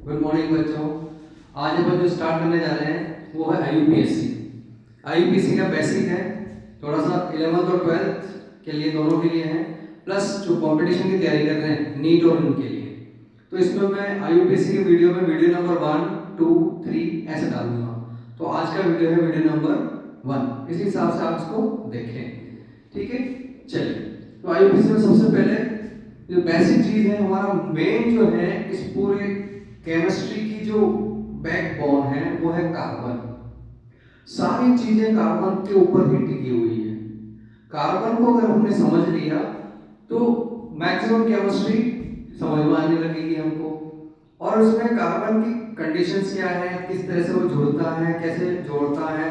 Good morning बच्चों। आज अपन जो स्टार्ट करने जा रहे हैं वो है आईयूपीएससी। आईयूपीएससी का बेसिक है, थोड़ा सा 11th और 12th के लिए दोनों के लिए है, प्लस जो कंपटीशन की तैयारी कर रहे हैं नीट और उनके लिए। तो इसमें मैं आईयूपीएससी के वीडियो में वीडियो नंबर 1, 2, 3 ऐसे डालूंगा। तो आज का वीडियो है वीडियो नंबर 1, इस हिसाब से आप इसको देखें, ठीक है। चलिए, तो आईयूपीएससी में सबसे पहले जो बेसिक चीज है, हमारा मेन जो है इस पूरे केमिस्ट्री की जो बैकबोन है वो है कार्बन। सारी चीजें कार्बन के ऊपर ही टिकी हुई है। कार्बन को अगर हमने समझ लिया तो मैक्सिमम केमिस्ट्री समझ में आने लगेगी हमको। और उसमें कार्बन की कंडीशंस क्या है, किस तरह से वो जुड़ता है, कैसे जोड़ता है।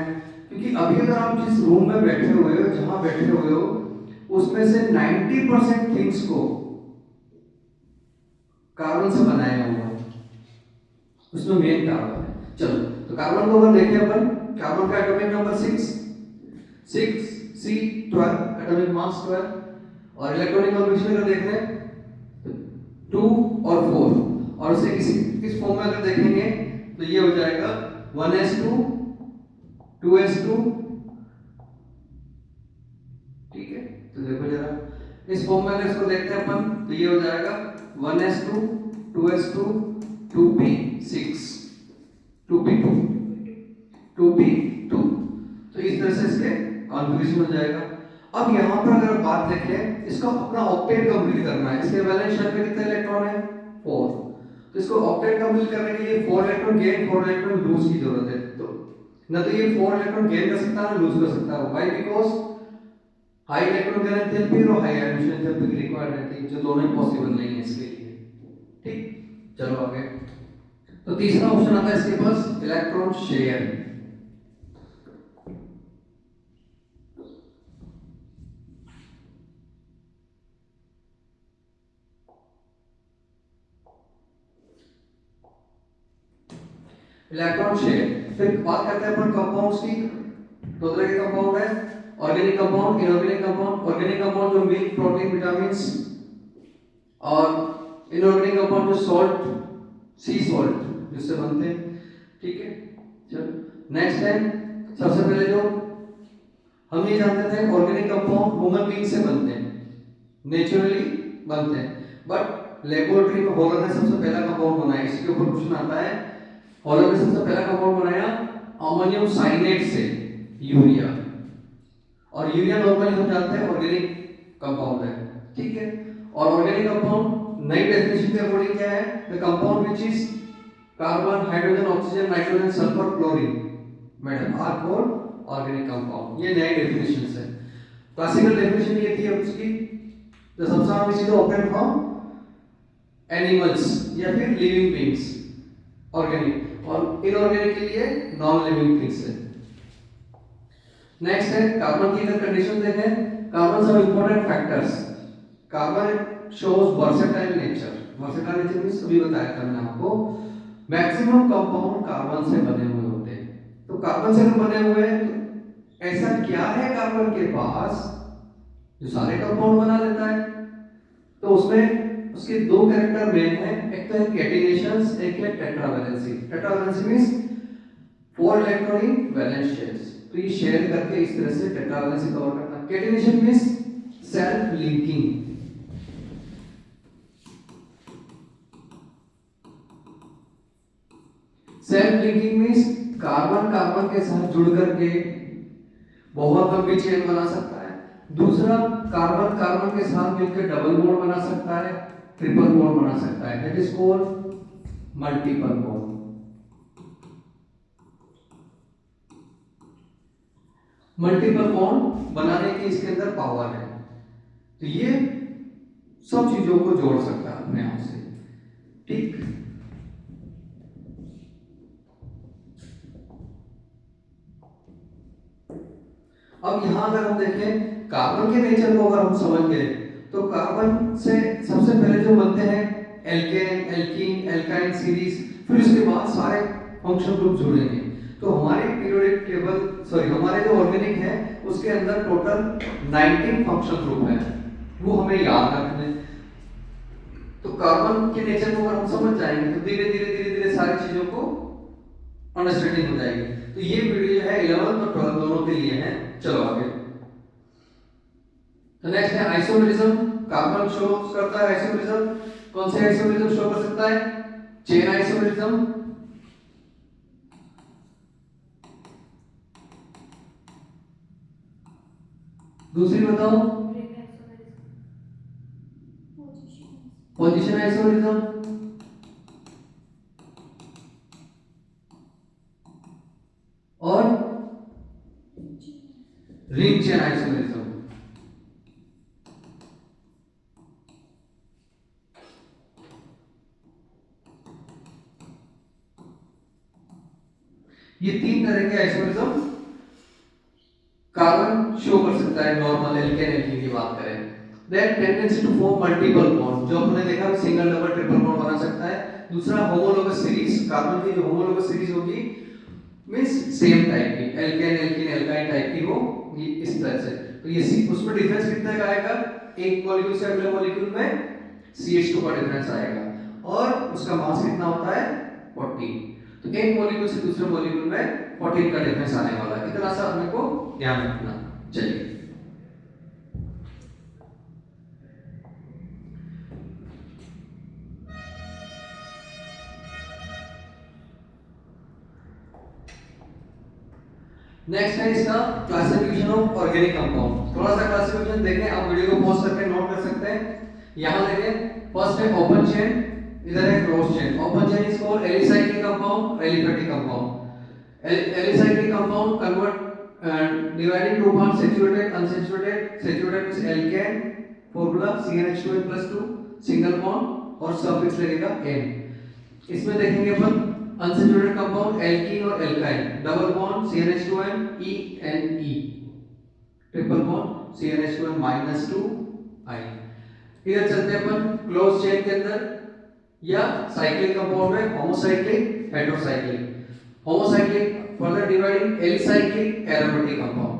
क्योंकि अभी अगर आप जिस रूम में बैठे हुए हो, जहां बैठे हुए हो, उसमें से 90% थिंग्स को कार्बन से बनाया हुआ है, उसमें मेन कार्बन है। चलो, तो कार्बन को अगर देखें अपन, कार्बन का atomic number 6 C12, atomic mass 12, और इलेक्ट्रॉनिक कॉन्फ़िगरेशन अगर देख रहे हैं 2 और 4, और उसे इस फॉर्म में अगर देखेंगे तो ये हो जाएगा 1s2 2s2, ठीक है। तो देखो जरा, इस फॉर्म में अगर इसको देखते हैं अपन तो ये हो जाएगा 1s2 2s2 2p6 2p2 2p2। तो इस तरह से इसके कॉन्फ़िगरेशन हो जाएगा। अब यहाँ पर अगर बात देखें, इसको अपना ऑक्टेट कंप्लीट करना है। इसके वैलेंस शेल में कितने इलेक्ट्रॉन है? 4। तो इसको ऑक्टेट कंप्लीट करने के लिए 4 इलेक्ट्रॉन गेन 4 इलेक्ट्रॉन लूज की जरूरत है। तो ना तो ये 4 इलेक्ट्रॉन गेन कर सकता है ना लूज कर सकता है। Why? Because high electron gain enthalpy और हाई आयनियन एंथैल्पी रिक्वायर्ड रहती है, जो दोनों पॉसिबल नहीं है इसके लिए, ठीक। चलो आगे। तो तीसरा ऑप्शन आता है इसके पास इलेक्ट्रॉन शेयर। Electron share. फिर बात करते हैं अपन कंपाउंड्स की। दो तरह के कंपाउंड है, organic compound, inorganic compound. Organic compound जो मिल्क, प्रोटीन, विटामिन्स, और इनऑर्गेनिक कंपाउंड जो सॉल्ट, सी सॉल्ट जिससे बनते हैं, ठीक है। चलो नेक्स्ट है, सबसे पहले जो हम ये जानते थे ऑर्गेनिक कंपाउंड ह्यूमन बीइंग से बनते हैं, नेचुरली बनते हैं। बट लेबोरेटरी में हॉलर ने सबसे पहला कंपाउंड बनाया। इसके ऊपर क्वेश्चन आता है, हॉलर ने सबसे पहला कंपाउंड बनाया अमोनियम साइनेट से, यूरिया। और यूरिया नॉर्मली हम जानते हैं ऑर्गेनिक कंपाउंड है, ठीक है। और ऑर्गेनिक कंपाउंड नई डेफिनेशन के अकॉर्डिंग क्या है? The compound which is carbon, hydrogen, oxygen, nitrogen, sulphur, chlorine, madam, are called organic compound. ये नई डेफिनेशन है। क्लासिकल डेफिनेशन ये थी उसकी, the substance which is obtained from animals या फिर लिविंग बीइंग्स, ऑर्गेनिक। और इनऑर्गेनिक के लिए नॉन लिविंग थिंग्स है। नेक्स्ट है कार्बन की अगर कंडीशन देखें, कार्बन सब important factors. Carbon shows versatile nature. Versatile nature means अभी बताया था मैंने आपको, मैक्सिमम कंपाउंड कार्बन से बने हुए होते हैं। तो कार्बन से बने हुए हैं, तो ऐसा क्या है कार्बन के पास जो सारे कंपाउंड बना लेता है? तो उसमें उसके दो कैरेक्टर मेन है, एक तो है कैटिनेशंस, एक है tetravalency. Tetravalency means 4 electron in valence shares. तो ये शेयर करके इस तरह से टेट्रावैलेंसी कवर करता है। Catenation means self linking. Self linking means carbon carbon के साथ जुड़ करके बहुत लंबी चेन बना सकता है। दूसरा, कार्बन कार्बन के साथ मिलकर डबल बॉन्ड बना सकता है, ट्रिपल बॉन्ड बना सकता है। That is called multiple bond. Multiple bond बनाने की इसके अंदर पावर है। तो ये सब चीजों को जोड़ सकता है अपने आप से, ठीक। अब यहां अगर हम देखें कार्बन के नेचर को, अगर हम समझ गए तो कार्बन से सबसे पहले जो बनते हैं एल्केन, एल्कीन, एल्काइन सीरीज, फिर उसके बाद सारे फंक्शनल ग्रुप जुड़ेंगे। तो हमारे पीरियोडिक टेबल, सॉरी, हमारे जो ऑर्गेनिक है उसके अंदर टोटल 19 फंक्शनल ग्रुप है, वो हमें याद रखने। तो कार्बन के नेचर को अगर हम समझ जाएंगे तो धीरे धीरे धीरे धीरे सारी चीजों को अंडरस्टैंडिंग हो जाएगी। तो ये वीडियो जो है 11th और 12th दोनों के लिए है। चलो आगे। तो नेक्स्ट है आइसोमेरिज्म। कार्बन शो करता है आइसोमेरिज्म। कौन से आइसोमेरिज्म शो कर सकता है? चेन आइसोमेरिज्म, दूसरी बताओ पोजीशन आइसोमेरिज्म, और रिंग चेन आइसोमेरिज्म। ये 3 तरह के आइसोमेरिज्म कार्बन शो कर सकता है। नॉर्मल एल्केन एल्कीन की बात करें, then tendency to form multiple bond, जो हमने देखा सिंगल डबल ट्रिपल बॉन्ड बना सकता है। दूसरा होमोलोगस सीरीज, कार्बन की जो होमोलोगस सीरीज होगी मींस सेम टाइप की, एल्केन एल्कीन एल्काइन टाइप की हो, ये इस तरह से। तो ये उसमें डिफरेंस कितना का आएगा? एक मॉलिक्यूल से अगले मॉलिक्यूल में CH2 का डिफरेंस आएगा, और उसका मास कितना होता है? 14। तो एक मॉलिक्यूल से दूसरे मॉलिक्यूल में 14 का डिफरेंस आने वाला है। इतना सा अपने को ध्यान रखना। चलिए नेक्स्ट है इसका क्लासिफिकेशन ऑफ ऑर्गेनिक कंपाउंड। थोड़ा सा क्लासिफिकेशन देखें, आप वीडियो को पॉज करके नोट कर सकते हैं। यहां देखें, फर्स्ट है ओपन चेन, इधर है close chain. Open chain is called alicyclic compound, aliphatic compound. Alicyclic compound convert dividing two parts, saturated, unsaturated. Saturated means alkane, formula CnH2n+2, single bond और suffix लगेगा n। इसमें देखेंगे अपन unsaturated compound alkene और alkyne, double bond CnH2n ENE, triple bond CnH2n-2 I। इधर चलते हैं अपन close chain के अंदर, या साइक्लिक कंपाउंड में homocyclic, heterocyclic. Homocyclic further dividing alicyclic, aromatic compound.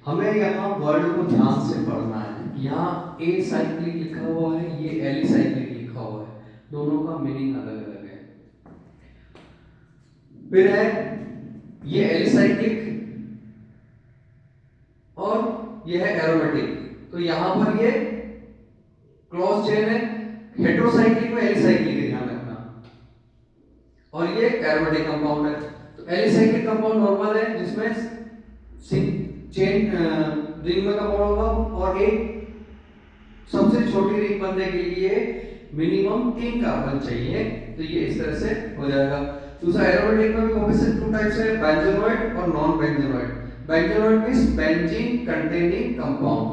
हमें यहाँ वर्ड को ध्यान से पढ़ना है। यहाँ ए साइक्लिक लिखा हुआ है, ये एलिसाइक्लिक लिखा हुआ है, दोनों का मीनिंग अलग अलग है। फिर है ये एलिसाइक्लिक और ये है एरोमेटिक। तो यहाँ पर ये क्लोज चेन है, हेटेरोसाइक्लिक में एलिसाइक्लिक ध्यान रखना, और ये एरोमेटिक कंपाउंड है। तो एलिसाइक्लिक कंपाउंड नॉर्मल है, जिसमें चेन रिंग में कंपाउंड होगा, और एक सबसे छोटी रिंग बनने के लिए मिनिमम 3 कार्बन चाहिए। तो ये इस तरह से हो जाएगा। दूसरा एरोमेटिक में भी ऑब्वियसली 2 टाइप्स है, बेंजोनॉइड और non benzenoid. Benzenoid means benzene containing compound,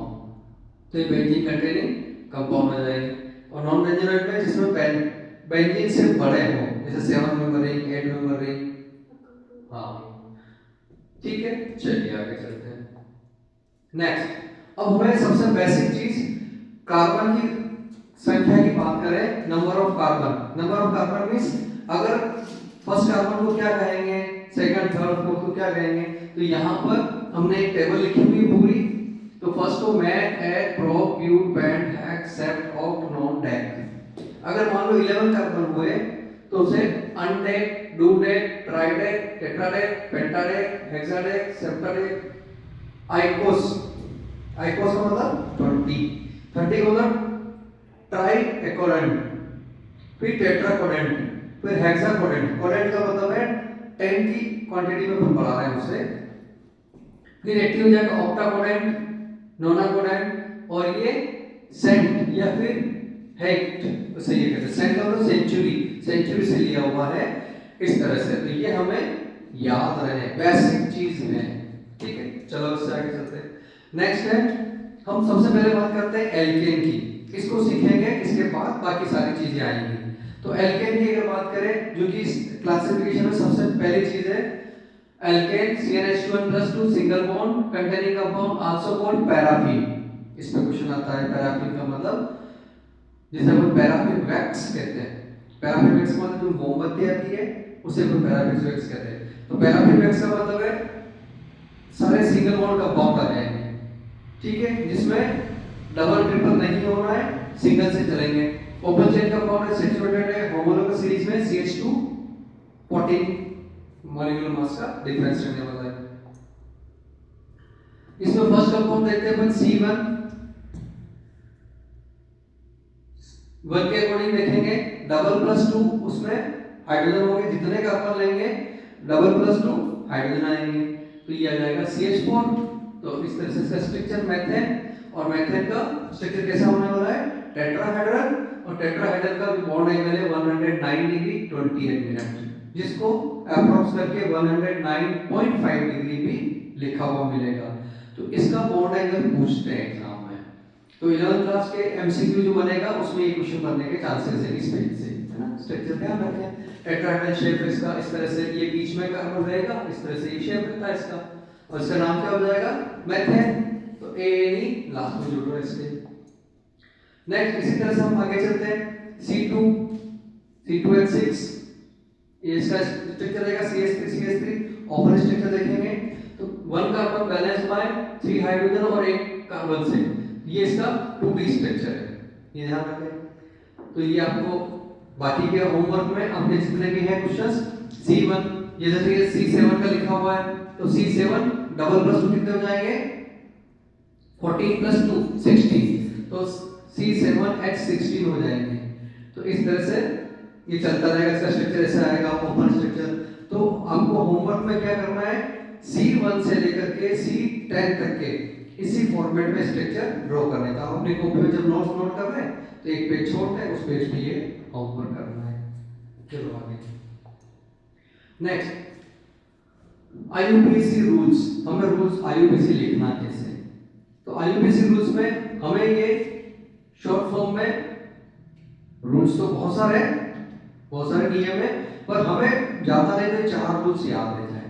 तो ये बेंजीन कंटेनिंग कंपाउंड हो जाएगी। और नॉन बेंजोनॉइड में जिसमें बेंजीन से बड़े हो, जैसे 7 मेंबर रिंग, 8 मेंबर रिंग। हाँ ठीक है, चलिए आगे चलते हैं। नेक्स्ट, अब हमें सबसे बेसिक चीज कार्बन की संख्या की बात करें, number of carbon. Number of carbon means अगर फर्स्ट कार्बन को क्या कहेंगे, सेकंड थर्ड फोर्थ को क्या कहेंगे। तो यहाँ पर हमने एक टेबल लिखी हुई है पूरी। तो फर्स्ट को meth, eth, prop, but, pent, hex, sept, oct, non, dec. अगर मान लो 11 कार्बन हुए तो उसे अनडेक, डुडेक, ट्राइडेक, टेट्राडेक, पेंटाडेक, हेक्साडेक, सेप्टाडेक, आइकोस। आइकोस का मतलब 30 का मतलब ट्राइएकोडेंट, फिर टेट्राकोडेंट, फिर हेक्साकोडेंट। कोडेंट का मतलब है 10 की क्वांटिटी में हम बढ़ा रहे हैं उसे। फिर एक्टिव हो जाएगा ऑक्टाकोडेंट, नोनाकोडेंट, और ये सेंट या फिर हेक्ट, तो सही है। कहते हैं सेंट का मतलब सेंचुरी, सेंचुरी से लिया हुआ है इस तरह से। तो ये हमें याद रहे, बेसिक चीज है। ठीक है, चलो इससे आगे चलते हैं। नेक्स्ट है, हम सबसे पहले बात करते हैं एल्केन की। इसको सीखेंगे, इसके बाद बाकी सारी चीजें आएंगी। तो एल्केन की अगर बात करें, जो कि क्लासिफिकेशन में सबसे पहली चीज है, alkane CnH2n+2 single bond containing compound also called paraffin. इस पे क्वेश्चन आता है, पैराफिन का मतलब जिसे हम पैराफिन वैक्स कहते हैं। पैराफिन वैक्स मतलब जो मोमबत्ती आती है उसे हम पैराफिन वैक्स कहते हैं। तो पैराफिन वैक्स का मतलब है सारे सिंगल बॉन्ड कंपाउंड आ जाएंगे, ठीक है, जिसमें डबल ट्रिपल नहीं होना है, सिंगल से चलेंगे। ओपन चेन कंपाउंड है, सैचुरेटेड है, होमोलोगस सीरीज में CH2 14 मॉलिक्यूलर मास का डिफरेंस रहने वाला है। इसमें फर्स्ट कंपाउंड देखते हैं अपन C1। 1 के अकॉर्डिंग देखेंगे डबल प्लस 2, उसमें हाइड्रोजन होंगे, जितने कार्बन लेंगे डबल प्लस 2 हाइड्रोजन आएंगे, तो ये आ जाएगा CH4। तो इस तरह से इसका स्ट्रक्चर मेथेन, और मेथेन का स्ट्रक्चर कैसा होने वाला है, टेट्राहेड्रल, और टेट्राहेड्रल का बॉन्ड एंगल है 109 डिग्री 28 मिनट, जिसको अप्रॉक्स करके 109.5 डिग्री भी लिखा हुआ मिलेगा। तो इसका बॉन्ड एंगल पूछते हैं एग्जाम में, तो 11th क्लास के एमसीक्यू जो बनेगा उसमें ये क्वेश्चन बनने के चांसेस है इस पेज से, है ना। स्ट्रक्चर ध्यान रखें, टेट्राहेड्रल शेप इसका इस तरह से, ये बीच में कार्बन रहेगा, इस तरह से ये शेप रहता है इसका, और इसका नाम क्या हो जाएगा, मेथेन। तो ANE लास्ट में जुड़ रहा है इसके। नेक्स्ट इसी तरह से हम आगे चलते हैं, C2H6, ये इसका स्ट्रक्चर रहेगा CH3 ओपन स्ट्रक्चर देखेंगे तो 1 कार्बन बैलेंस बाय 3 हाइड्रोजन और 1 कार्बन से, ये इसका 2D स्ट्रक्चर है, ये ध्यान रखें। तो ये आपको बाकी के होमवर्क में हमने जितने भी हैं क्वेश्चंस, C1 ये जैसे C7 का लिखा हुआ है, तो C7 डबल प्लस 2 कितने हो जाएंगे, 14 प्लस 2 16, तो C7H16 हो जाएंगे। तो इस तरह से ये चलता रहेगा, इसका स्ट्रक्चर ऐसा आएगा ओपन स्ट्रक्चर। तो आपको होमवर्क में क्या करना है, C1 से लेकर के C10 तक के इसी फॉर्मेट में स्ट्रक्चर ड्रॉ करने का। अपनी कॉपी में जब नोट्स नोट कर रहे हैं तो एक पेज छोड़ते हैं, उस पेज पे ये होमवर्क करना है। चलो आगे नेक्स्ट, IUPAC रूल्स, हमें रूल्स IUPAC लिखना कैसे, तो IUPAC रूल्स में हमें ये शॉर्ट फॉर्म में रूल्स तो बहुत सारे नियम है, पर हमें ज्यादा नहीं तो 4 रूल्स याद रह जाए,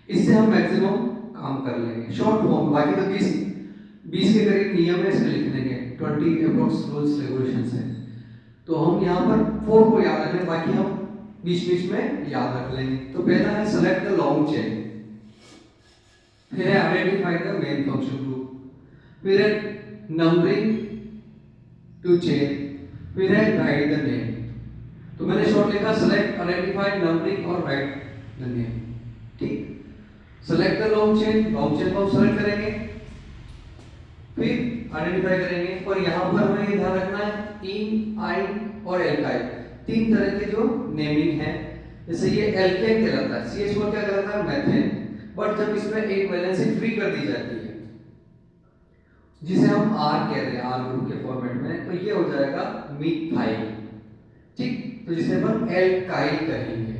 इससे हम मैक्सिमम काम कर लेंगे शॉर्ट फॉर्म। बाकी तो 20 के करीब नियम है इसमें लिखने के, 20 अप्रॉक्स रूल्स रेगुलेशंस है, तो हम यहाँ पर 4 को याद रखें, बाकी हम बीच में याद रख लेंगे। तो पहला है सेलेक्ट द लॉन्ग चेन, फिर है identify the main function group, फिर है नंबरिंग टू चेन, फिर है राइट द नेम। तो मैंने शॉर्ट लिखा सेलेक्ट, आइडेंटिफाई, नंबरिंग और राइट द नेम, ठीक। सेलेक्ट द लॉन्ग चेन को हम सेलेक्ट करेंगे, फिर आइडेंटिफाई करेंगे, और यहाँ पर हमें ये ध्यान रखना है इन, आइन और एल्काइल 3 तरह के जो नेमिंग है। जैसे ये एल्केन कहलाता है, CH4 क्या कहलाता है, मेथेन, बट जब इसमें एक वैलेंसी फ्री कर दी जाती है जिसे हम R कह रहे हैं, R ग्रुप के फॉर्मेट में, तो ये हो जाएगा मिथाइल, ठीक। तो जिसे हम एल्काइल कहेंगे।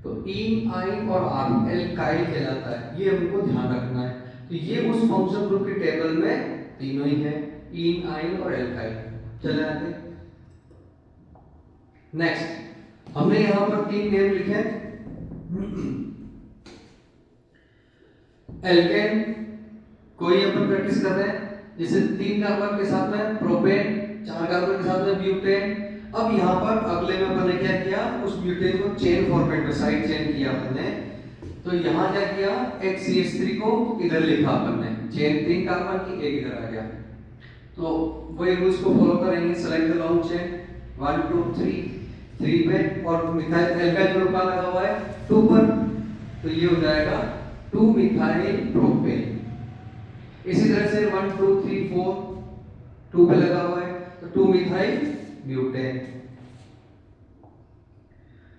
तो इन, आइन और R एल्काइल कहलाता है, ये हमको ध्यान रखना है। तो ये उस फंक्शन ग्रुप की टेबल में तीनों ही है, इन, आइन और एल्काइल। चले आते नेक्स्ट, हमने यहां पर 3 नेम लिखे, एल्केन कोई अपन प्रैक्टिस कर रहे हैं, जैसे 3 कार्बन के साथ में प्रोपेन, 4 कार्बन के साथ में ब्यूटेन। अब यहाँ पर अगले में अपन ने क्या किया, उस ब्यूटेन को चेन फॉर्मेट में साइड चेन किया अपन ने। तो यहाँ क्या किया, एक CH3 को इधर लिखा अपन ने, चेन 3 कार्बन की, एक इधर आ गया। तो वही रूल्स को फॉलो करेंगे, सेलेक्ट द लॉन्ग चेन 1 2 3 पे, और मिथाइल एल्काइल ग्रुप का लगा हुआ है 2 पर, तो ये हो जाएगा 2 मिथाइल प्रोपेन। इसी तरह से 1 2 3 4 2 पे लगा हुआ है, तो 2 मिथाइल ब्यूटेन।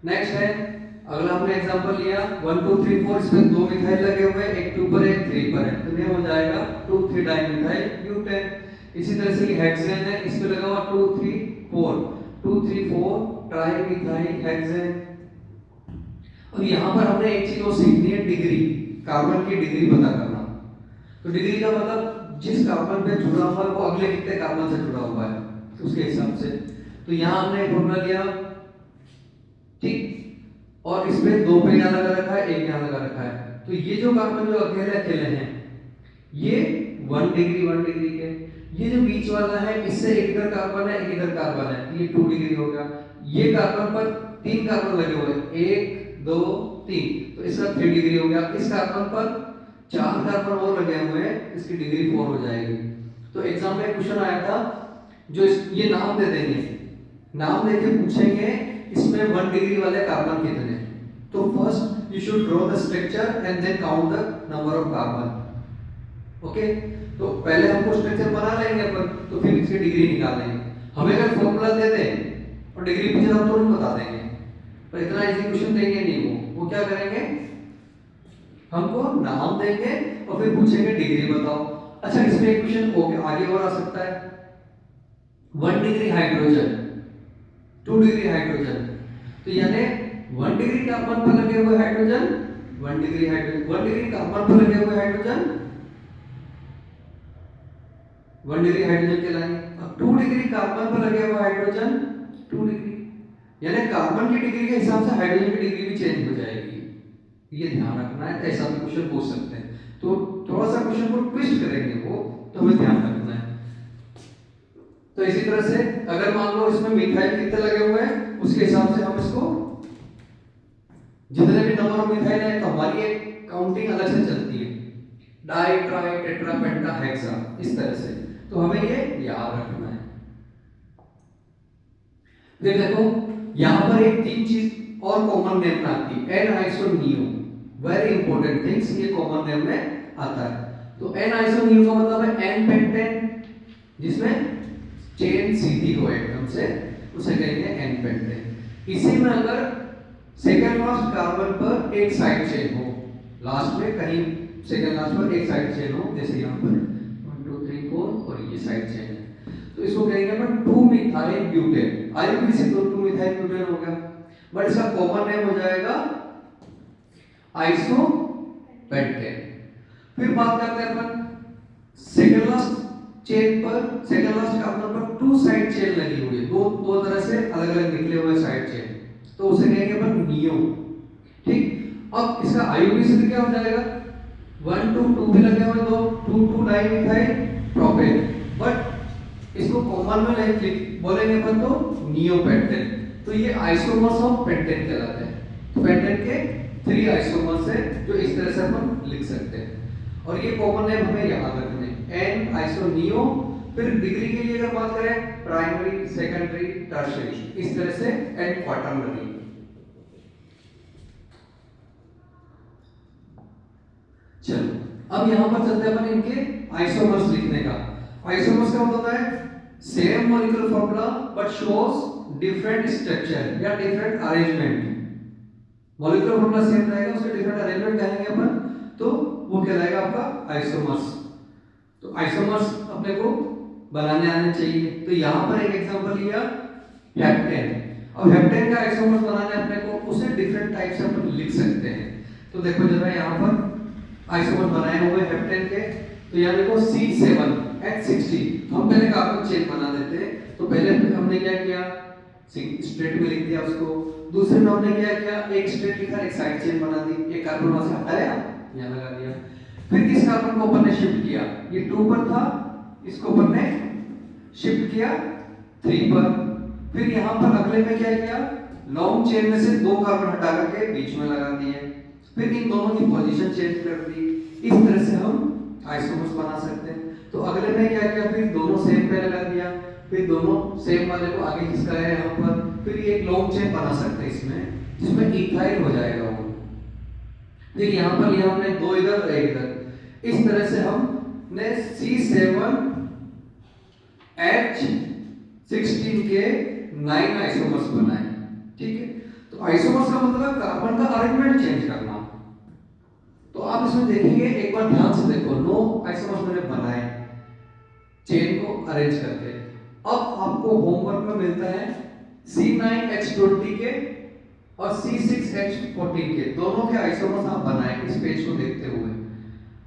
नेक्स्ट है, अगला हमने एग्जांपल लिया 1 2 3 4, इसमें 2 मिथाइल लगे हुए हैं, एक 2 पर एक 3 पर है, तो ये हो जाएगा 2 3 डाइमिथाइल ब्यूटेन। इसी तरह से ये हेक्सेन है, इस पे लगा हुआ 2 3 4 2 3 4 ट्राइमिथाइल हेक्सेन। और यहाँ पर हमने एक चीज और सीखनी है, डिग्री, कार्बन की डिग्री पता करना। तो डिग्री का मतलब जिस कार्बन पे जुड़ा हुआ है वो अगले कितने कार्बन से जुड़ा हुआ है, तो उसके हिसाब से। तो यहाँ हमने एक फॉर्मूला लिया, ठीक, और इसमें 2 पे यहाँ लगा रखा है, 1 यहाँ लगा रखा है। तो ये जो कार्बन जो अकेले हैं ये 1 डिग्री के, ये जो बीच वाला है इससे एक इधर कार्बन है, एक इधर कार्बन है, ये 2 डिग्री हो गया। ये कार्बन पर 3 कार्बन लगे हुए हैं, 1 2 3, तो इसका 3 डिग्री हो गया। इस कार्बन पर 4 कार्बन और लगे हुए हैं, इसकी डिग्री 4 हो जाएगी। तो एग्जाम में क्वेश्चन आया था, जो ये नाम दे देंगे, नाम देके पूछेंगे इसमें 1 डिग्री वाले कार्बन कितने। तो first you should draw the structure and then count the number of carbon. Okay, तो पहले हमको स्ट्रक्चर बना लेंगे अपन, तो फिर इसकी डिग्री निकाल लेंगे। हमें अगर फॉर्मूला दे दें और डिग्री पूछे हम तुरंत बता देंगे, पर इतना इजी क्वेश्चन देंगे नहीं। वो क्या करेंगे, हमको नाम देंगे और फिर पूछेंगे डिग्री बताओ। अच्छा, इसमें एक क्वेश्चन आगे और आ सकता है, 1 डिग्री हाइड्रोजन, 2 डिग्री हाइड्रोजन, तो यानी 1 डिग्री तापमान पर लगे हुए हाइड्रोजन, 1 डिग्री हाइड्रोजन, 1 डिग्री तापमान पर लगे हुए हाइड्रोजन 1 डिग्री हाइड्रोजन कहलाएंगे। अब 2 डिग्री कार्बन पर लगे हुए हाइड्रोजन 2 डिग्री, यानी कार्बन की डिग्री के हिसाब से हाइड्रोजन की डिग्री भी चेंज हो जाएगी। ये ध्यान रखना है, ऐसा भी क्वेश्चन पूछ सकते हैं। तो थोड़ा सा क्वेश्चन को ट्विस्ट करेंगे वो, तो हमें ध्यान रखना है। तो इसी तरह से अगर मान लो इसमें मिथाइल कितने लगे हुए हैं, उसके हिसाब से हम इसको जितने भी नंबर ऑफ मिथाइल है तो हमारी एक काउंटिंग अलग से चलती है, डाई ट्राई टेट्रा पेंटा हेक्सा, इस तरह से। तो हमें ये याद रखना है। फिर देखो यहां पर एक 3 चीज और कॉमन नेम में आती है, एन आइसोनियो, वेरी इंपॉर्टेंट थिंग्स ये कॉमन नेम में आता है। तो एन आइसोनियो का मतलब है एन पेंटेन, जिसमें चेन सीधी हो एकदम से, उसे कहेंगे एन पेंटेन। इसी में अगर सेकंड लास्ट कार्बन पर एक साइड चेन हो, लास्ट में कहीं सेकंड लास्ट पर एक साइड चेन हो, जैसे यहाँ पर 1 2 3 4 और ये साइड चेन है, तो इसको कहेंगे अपन 2 मिथाइल ब्यूटेन। आईयूपी से तो 2 मिथाइल ब्यूटेन हो गया, बट इसका कॉमन नेम हो जाएगा आइसोपेंटेन। फिर बात करते हैं अपन सेकंड लास्ट चेन पर, सेकंड लास्ट कार्बन पर 2 साइड चेन लगी हुई है, दो तरह से अलग अलग निकले हुए साइड चेन, तो उसे कहेंगे अपन नियो। ठीक, अब इसका आईयूपी क्या हो जाएगा, 1 2 2 भी लगे हुए, 2 2 डाई मिथाइल प्रोपेन, बट इसको कॉमन में नहीं बोलेंगे अपन तो नियोपेंटेन। तो ये आइसोमर्स ऑफ पेंटेन कहलाते हैं। तो पेंटेन के 3 आइसोमर्स हैं जो इस तरह से अपन लिख सकते हैं, और ये कॉमन नेम हमें याद रखने हैं, एन आइसोनियो। फिर डिग्री के लिए अगर बात करें, प्राइमरी सेकेंडरी टर्शियरी, इस तरह से एंड क्वाटरनरी। चलो अब यहां पर चलते हैं अपन इनके आइसोमर्स लिखने का। आइसोमर्स का मतलब है same molecular formula but shows different structure या different arrangement. Molecular formula same रहेगा, उसके डिफरेंट अरेंजमेंट कहेंगे अपन, तो वो कहलाएगा आपका आइसोमर्स। तो आइसोमर्स अपने को बनाने आने चाहिए। तो यहां पर एक एग्जांपल लिया हेप्टेन। अब हेप्टेन का आइसोमर्स बनाने अपने को उसे डिफरेंट टाइप से अपन लिख सकते हैं। तो देखो जब मैं यहां पर आइसोमर्स बनाए हुए हेप्टेन के, तो यहां देखो C7H60, तो हम पहले कार्बन चेन बना देते हैं। तो पहले हमने क्या किया, स्ट्रेट में लिख दिया उसको। दूसरे में हमने क्या किया, एक स्ट्रेट लिखा, एक साइड चेन बना दी, एक कार्बन वहां से हटाया, यहां लगा दिया। फिर इस कार्बन को अपन ने शिफ्ट किया, ये 2 पर था, इसको अपन ने शिफ्ट किया 3 पर। फिर यहां पर अगले में क्या किया, लॉन्ग चेन में से 2 कार्बन हटा करके बीच में लगा दिए। फिर इन दोनों की पोजीशन चेंज कर दी। इस तरह से हम आइसोमर्स बना सकते हैं। तो अगले में क्या किया, फिर दोनों सेम पे लगा दिया, फिर दोनों सेम वाले को आगे खिसकाया यहाँ पर। फिर ये एक लॉन्ग चेन बना सकते हैं इसमें, जिसमें इथाइल हो जाएगा वो। फिर यहाँ पर लिया हमने 2 इधर और 1 इधर। इस तरह से हमने C7H16 के 9 आइसोमर्स बनाए। ठीक है, तो आइसोमर्स का मतलब है कार्बन का अरेंजमेंट चेंज करना। तो आप इसमें देखेंगे, एक बार ध्यान से देखो, 9 आइसोमर्स मैंने बनाए चेन को अरेंज करके। अब आपको होमवर्क में मिलता है C9H20 के और C6H14 के, दोनों के आइसोमर्स आप बनाए इस पेज को देखते हुए।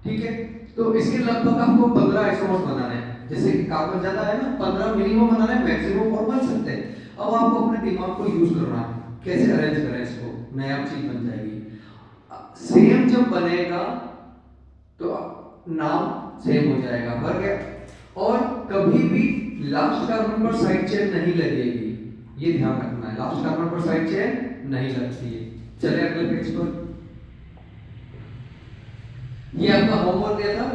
ठीक है, तो इसके लगभग आपको 15 आइसोमर्स बनाने हैं। जैसे कि कार्बन ज्यादा है ना, 15 मिनिमम बनाना है, मैक्सिमम और बन सकते हैं। अब आपको अपने दिमाग को यूज करना है, कैसे अरेंज करें इसको, नया चीज बन जाएगी। सेम जब बनेगा तो नाम सेम हो जाएगा, भर गया। और कभी भी लास्ट कार्बन पर साइड चेन नहीं लगेगी, ये ध्यान रखना है, लास्ट कार्बन पर साइड चेन नहीं लगती है। चलिए अगले पेज पर। ये आपका होमवर्क दिया था,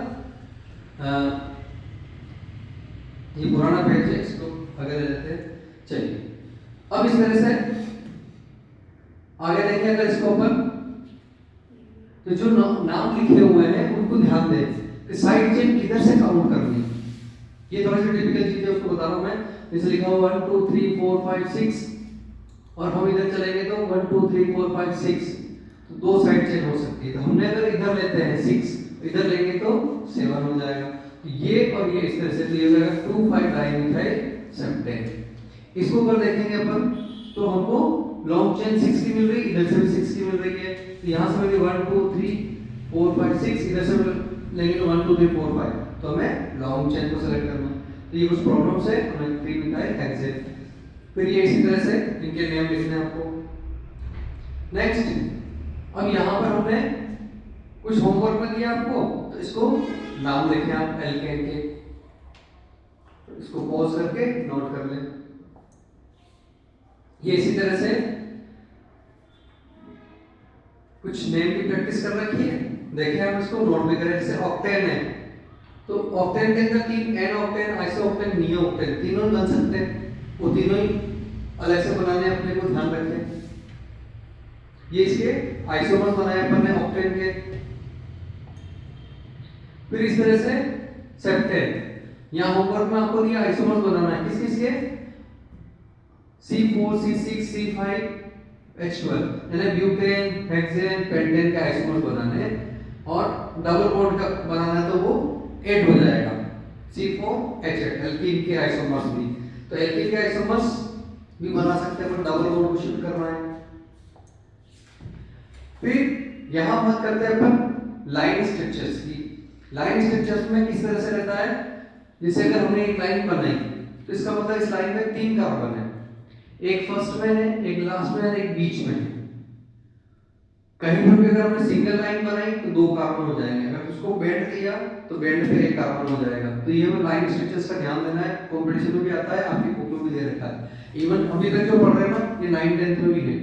ये पुराना पेज है, इसको आगे ले लेते हैं। चलिए अब इस तरह से देखें अगर इसको अपन, तो जो नाम लिखे हुए हैं उनको ध्यान दें कि साइड चेन किधर से काउंट करनी है। ये थोड़ी सी टिपिकल चीजें उसको बता रहा हूं मैं। जैसे लिखा हुआ 1 2 3 4 5 6 और हम इधर चलेंगे तो 1 2 3 4 5 6, तो दो साइड चेन हो सकती है। तो हमने अगर इधर लेते हैं 6, इधर लेंगे तो 7 हो जाएगा। तो ये और ये इस तरह से, तो ये हो जाएगा 2 5 डाइमिथाइल सेप्टेन। इसको अगर देखेंगे अपन तो हमको लॉन्ग चेन 6 की मिल रही, इधर से भी 6 की मिल रही है। तो यहां से मिली 1 2 3 4 5 6, इधर से लेंगे तो 1 2 3 4 5, तो हमें लॉन्ग चेन को सेलेक्ट करना। तो ये कुछ प्रॉब्लम्स है, हमें 3 मिथाइल हेक्सेन। फिर ये इसी तरह से इनके नेम लिखने हैं आपको। नेक्स्ट, अब यहां पर हमने कुछ होमवर्क में दिया आपको, तो इसको नाम लिखें आप एल्केन के, तो इसको पॉज करके नोट कर लें। ये इसी तरह से कुछ नेम की प्रैक्टिस कर रखी है, देखें आप इसको नोट भी करें। जैसे ऑक्टेन है, तो ऑक्टेन के अंदर 3 n octane, iso octane, neo octane, तीनों बन सकते हैं। वो तीनों ही अलग से बनाने अपने को ध्यान रखें। ये इसके आइसोमर्स बनाए अपन ने ऑक्टेन के। फिर इस तरह से सेप्टेन, यहां होमवर्क में आपको दिया आइसोमर्स बनाना है किस किस के, C4 C6 C5 H12, यानी ब्यूटेन हेक्सेन पेंटेन के आइसोमर्स बनाने हैं। और डबल बॉन्ड का बनाना है तो वो 8 हो जाएगा, C4H8, एल्कीन के आइसोमर्स भी। तो एल्कीन के आइसोमर्स भी बना सकते हैं, पर डबल बॉन्ड को शिफ्ट करना है। फिर यहां बात करते हैं अपन लाइन स्ट्रक्चर्स की। लाइन स्ट्रक्चर्स में किस तरह से रहता है, जैसे अगर हमने एक लाइन बनाई तो इसका मतलब इस लाइन में 3 कार्बन है, एक फर्स्ट में है, एक लास्ट में है, एक बीच में है। कहीं पर भी अगर हमने सिंगल लाइन बनाई तो 2 कार्बन हो जाएंगे, अगर उसको बेंड किया तो बेंड पे 1 कार्बन हो जाएगा। तो ये हमें लाइन स्ट्रक्चर्स का ध्यान देना है, कंपटीशन में भी आता है, आपकी बुक में भी दे रखा है। इवन अभी तक जो पढ़ रहे हैं ना, ये 9 10 में भी है।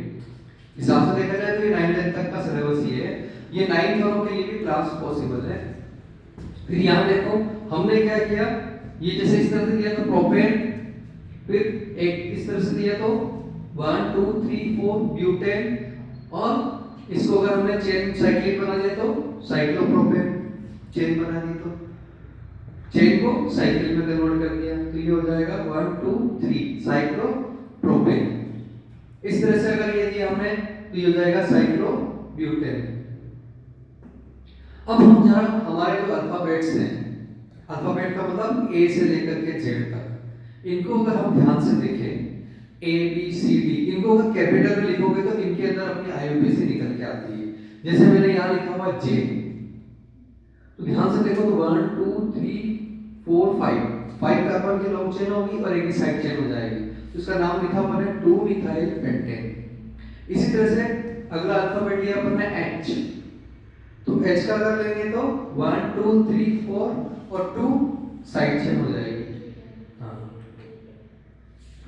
हिसाब से देखा जाए तो ये 9 10 तक का सिलेबस ही है, ये 9 वालों के लिए भी क्लास पॉसिबल है। फिर यहाँ देखो हमने क्या किया, ये जैसे इस तरह से दिया तो प्रोपेन, फिर एक इस तरह से दिया तो 1 2 3 4 ब्यूटेन, और इसको अगर हमने चेन साइक्लिक बना दिया तो साइक्लोप्रोपेन चेन बना दी, तो चेन को साइक्लिक में कन्वर्ट कर दिया, तो ये हो जाएगा 1 2 3 साइक्लोप्रोपेन। इस तरह से अगर ये दिया हमने तो ये हो जाएगा साइक्लोब्यूटेन। अब हम जरा हमारे जो अल्फाबेट्स हैं, अल्फाबेट का मतलब ए से लेकर के जेड तक, इनको अगर हम ध्यान से देखें A B C D, इनको अगर कैपिटल में लिखोगे तो इनके अंदर अपनी IUPAC निकल के आती है। जैसे मैंने यहाँ लिखा हुआ J, तो ध्यान से देखो तो 1 2 3 4 5 कार्बन की लॉन्ग चेन होगी और एक साइड चेन हो जाएगी, तो इसका नाम लिखा अपन ने 2 मिथाइल पेंटेन। इसी तरह से अगला अल्फाबेट लिया अपन ने H, तो H का अगर लेंगे तो 1 2 3 4 और 2 साइड चेन हो जाएगी,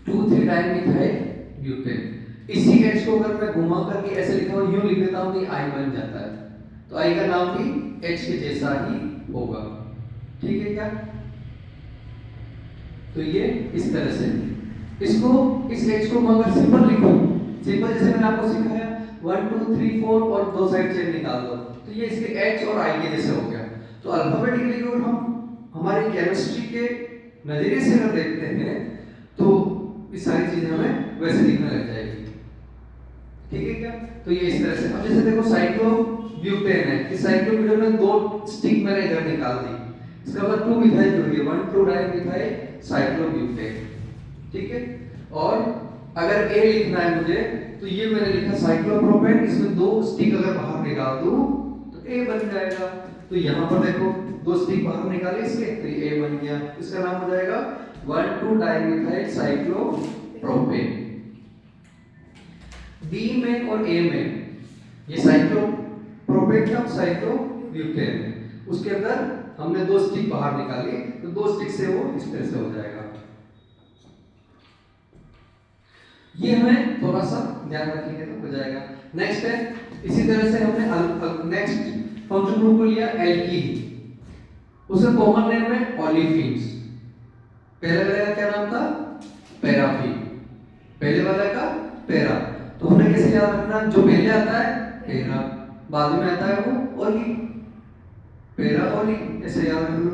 2 3 डाइमिथाइल ब्यूटेन। इसी H को अगर मैं घुमा करके ऐसे लिखा हुआ यूं लिख देता हूं तो I बन जाता है, तो I का नाम भी H के जैसा ही होगा। ठीक है क्या? तो ये इस तरह से इसको, इस H को अगर सिंपल लिखो, सिंपल जैसे मैंने आपको सिखाया 1 2 3 4 और 2 साइड चेन निकाल दो, तो ये इसके H और I के जैसे हो गया। तो अल्फाबेटिकली अगर हम हमारी केमिस्ट्री के नजरिए से अगर देखते हैं तो ये सारी चीजें हमें वैसे दिखने लग जाएगी। ठीक है क्या? तो ये इस तरह से, अब जैसे देखो साइक्लोब्यूटेन है, इस साइक्लोब्यूटेन में 2 स्टिक मैंने इधर निकाल दी, इसका मतलब 2 मिथाइल जुड़ गए, 1 2 डाइमिथाइल साइक्लोब्यूटेन। ठीक है? और अगर A लिखना है मुझे तो ये मैंने लिखा साइक्लोप्रोपेन, इसमें 2 स्टिक अगर बाहर निकाल दूं तो A बन जाएगा। तो यहां पर देखो 2 स्टिक बाहर निकाले इसके, तो ये A बन गया, इसका नाम हो जाएगा 1 2 डाइमिथाइल साइक्लोप्रोपेन। B में और A में ये साइक्लोप्रोपेन का साइक्लोब्यूटेन है, उसके अंदर हमने 2 स्टिक बाहर निकाली, तो 2 स्टिक से वो इस तरह से हो जाएगा। ये हमें थोड़ा सा ध्यान रखेंगे तो हो जाएगा। नेक्स्ट है, इसी तरह से हमने नेक्स्ट फंक्शन ग्रुप को लिया एल्कीन, उसका कॉमन नेम है ओलिफिन्स। पहले वाले का क्या नाम था? पैराफिन, पहले वाला का पैरा। तो हमने कैसे याद रखना, जो पहले आता है पैरा, बाद में आता है वो ओली, पैरा ओली, ऐसे याद रख लो।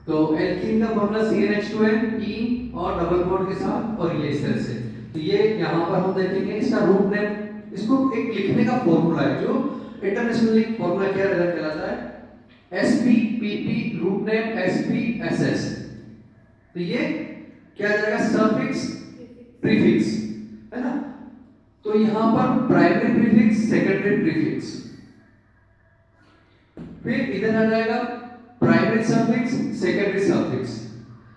तो एल्कीन का फॉर्मूला CnH2 है, E और डबल बॉन्ड के साथ, और ये इस तरह से। तो ये यहाँ पर हम देखेंगे इसका रूट नेम, इसको एक लिखने का फॉर्मूला है जो इंटरनेशनली फॉर्मूला क्या कहलाता है, SPPP, रूट नेम SPSS। तो ये क्या आ जाएगा, सफिक्स प्रीफिक्स, है ना। तो यहाँ पर प्राइमरी प्रीफिक्स, सेकेंडरी प्रीफिक्स, फिर इधर आ जाएगा प्राइमरी सफिक्स, सेकेंडरी सफिक्स।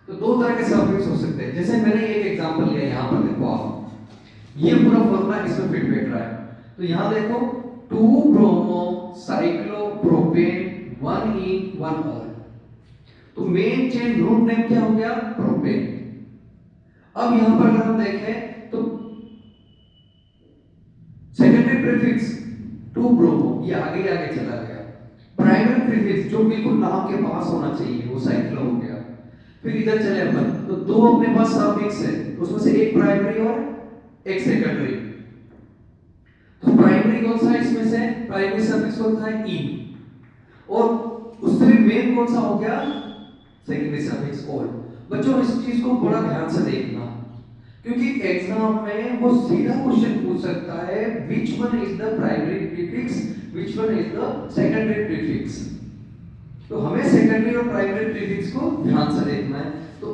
तो दो तरह के सफिक्स हो सकते हैं। जैसे मैंने एक एग्जांपल लिया, यहाँ पर देखो आप, ये पूरा फॉर्मूला इसमें फिट बैठ रहा है। तो यहाँ देखो 2 ब्रोमो साइक्लोप्रोपेन 1 1 ऑल। तो मेन चेन रूट नेम क्या हो गया, प्रोपेन। अब यहाँ पर अगर हम देखें तो सेकेंडरी प्रीफिक्स 2 ब्रोमो, ये आगे आगे चला गया। प्राइमरी प्रीफिक्स जो बिल्कुल नाम के पास होना चाहिए, वो साइक्लो हो गया। फिर इधर चले अपन, तो दो अपने पास सफिक्स है, उसमें से एक प्राइमरी और एक सेकेंडरी। तो प्राइमरी कौन सा है इसमें से, प्राइमरी सफिक्स कौन सा है, ई, और उससे मेन कौन सा हो गया, सेकेंडरी सफिक्स ऑल। बच्चों इस चीज को बड़ा ध्यान से देखना, क्योंकि एग्जाम में वो सीधा क्वेश्चन पूछ सकता है, which one is the primary prefix, which one is the secondary prefix। तो हमें सेकेंडरी और प्राइमरी प्रीफिक्स को ध्यान से देखना है। तो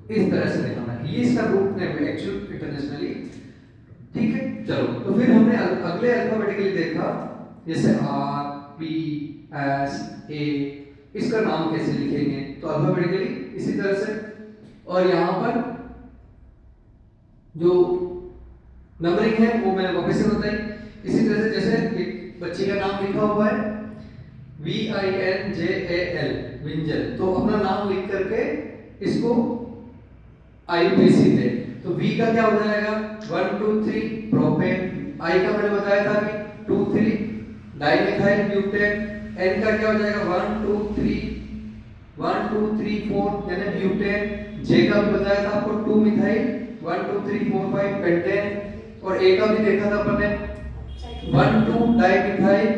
इस तरह से देखना है, ये इसका रूट नेम है एक्चुअल इंटरनेशनली, ठीक है। चलो, तो फिर हमने अगले अल्फाबेटिकली देखा, जैसे R, P, S, A, इसका नाम कैसे लिखेंगे, तो अल्फाबेटिकली इसी तरह से। और यहाँ पर जो नंबरिंग है वो मैंने वापस से बताई, इसी तरह से। जैसे एक बच्ची का नाम लिखा हुआ है VINJAL, विंजल, तो अपना नाम लिख करके इसको IUPAC दे। तो V का क्या हो जाएगा, 1 2 3 प्रोपेन, I का मैंने बताया था कि 2 3 डाइमिथाइल ब्यूटेन, N का क्या हो जाएगा 1 2 3 4 यानी ब्यूटेन, J का भी बताया था आपको 2 मिथाइल 1 2 3 4 5 पेंटेन, और A का भी देखा था अपन ने 1 2 डाइमिथाइल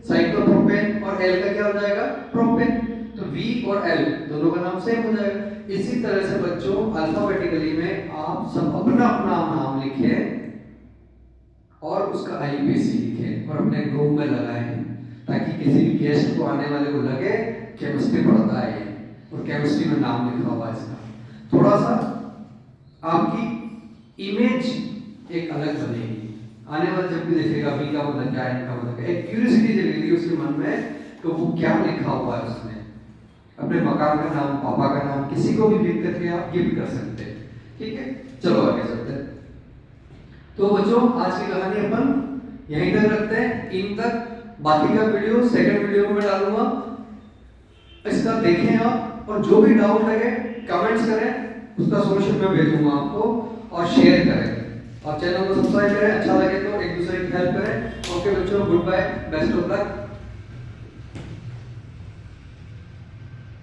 साइक्लोप्रोपेन, और L का क्या हो जाएगा, प्रोपेन। तो V और L दोनों का नाम सेम हो जाएगा। इसी तरह से बच्चों अल्फाबेटिकली में आप सब अपना अपना नाम लिखें और उसका IUPAC लिखें और अपने रूम में लगाएं, ताकि किसी भी गेस्ट को आने वाले को लगे केमिस्ट्री पढ़ता है और केमिस्ट्री में नाम लिखा हुआ है इसका। थोड़ा सा आपकी इमेज एक अलग बनेगी, आने वाला जब भी देखेगा V का मतलब क्या है, इनका मतलब क्या, एक क्यूरियोसिटी जगेगी उसके मन में, तो वो क्या लिखा हुआ है उसने, अपने मकान का नाम, पापा का नाम, किसी को भी लिख करके आप ये भी कर सकते हैं, ठीक है। चलो आगे चलते हैं। तो बच्चों आज की कहानी अपन यहीं तक रखते हैं, इन तक। बाकी का वीडियो सेकंड वीडियो में डालूंगा, इसका देखें आप, और जो भी डाउट लगे कमेंट्स करें, उसका सॉल्यूशन मैं भेजूंगा आपको, और शेयर करें और चैनल को सब्सक्राइब करें। अच्छा लगे तो एक दूसरे की हेल्प करें। ओके बच्चों, goodbye, best of luck.